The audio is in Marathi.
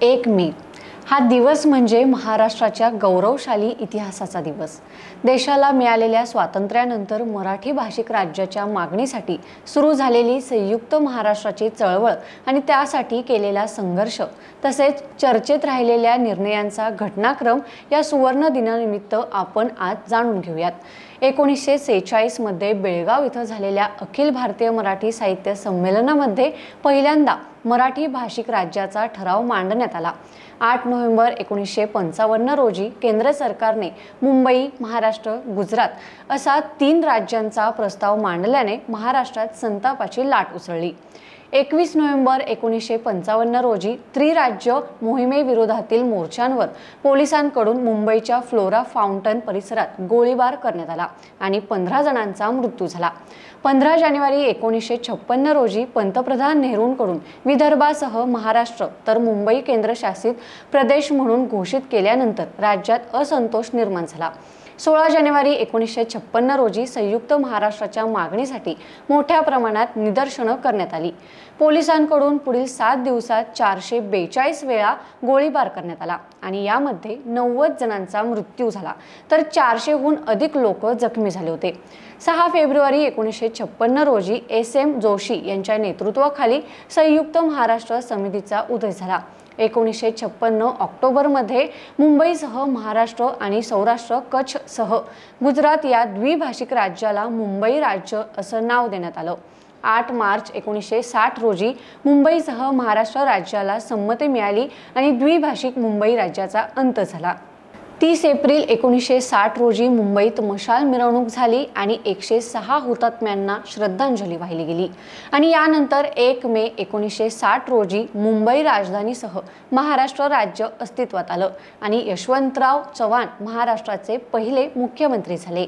1 मे हा दिवस म्हणजे महाराष्ट्राच्या गौरवशाली इतिहासाचा दिवस। देशाला मिळालेल्या स्वातंत्र्यानंतर मराठी भाषिक राज्याच्या मागणीसाठी सुरू झालेली संयुक्त महाराष्ट्राची चळवळ आणि त्यासाठी केलेला संघर्ष तसेच चर्चेत राहिलेल्या निर्णयांचा घटनाक्रम या सुवर्ण दिनानिमित्त आपण आज जाणून घेऊयात। 1946 मध्ये बेळगाव इथं झालेल्या अखिल भारतीय मराठी साहित्य संमेलनामध्ये पहिल्यांदा मराठी भाषिक राज्याचा ठराव मांडण्यात आला। 8 नोव्हेंबर 1955 रोजी केंद्र सरकारने मुंबई, महाराष्ट्र, गुजरात असा 3 राज्यांचा प्रस्ताव मांडल्याने महाराष्ट्रात संतापाची लाट उसळली। 21 नोव्हेंबर 1955 रोजी त्रिराज्य मोहिमेविरोधातील मोर्चांवर पोलिसांकडून मुंबईच्या फ्लोरा फाउंटन परिसरात गोळीबार करण्यात आला आणि 15 जणांचा मृत्यू झाला। 15 जानेवारी 1956 रोजी पंतप्रधान नेहरूंकडून विदर्भासह महाराष्ट्र तर मुंबई केंद्रशासित प्रदेश म्हणून घोषित केल्यानंतर राज्यात असंतोष निर्माण झाला। 16 जानेवारी 1956 रोजी संयुक्त महाराष्ट्राच्या मागणीसाठी मोठ्या प्रमाणात निदर्शनं करण्यात आली। पोलिसांकडून पुढील 7 दिवसात 442 वेळा गोळीबार करण्यात आला आणि यामध्ये 90 जणांचा मृत्यू झाला तर 400हून अधिक लोक जखमी झाले होते। 6 फेब्रुवारी 1956 रोजी SM जोशी यांच्या नेतृत्वाखाली संयुक्त महाराष्ट्र समितीचा उदय झाला। 1956 ऑक्टोबरमध्ये मुंबईसह महाराष्ट्र आणि सौराष्ट्र कच्छ सह गुजरात या द्विभाषिक राज्याला मुंबई राज्य असं नाव देण्यात आलं। 8 मार्च 1960 रोजी मुंबईसह महाराष्ट्र राज्याला संमती मिळाली आणि द्विभाषिक मुंबई राज्याचा अंत झाला। 30 एप्रिल 1960 रोजी मुंबईत मशाल मिरवणूक झाली आणि 106 हुतात्म्यांना श्रद्धांजली वाहिली गेली आणि यानंतर 1 मे 1960 रोजी मुंबई राजधानीसह महाराष्ट्र राज्य अस्तित्वात आलं आणि यशवंतराव चव्हाण महाराष्ट्राचे पहिले मुख्यमंत्री झाले।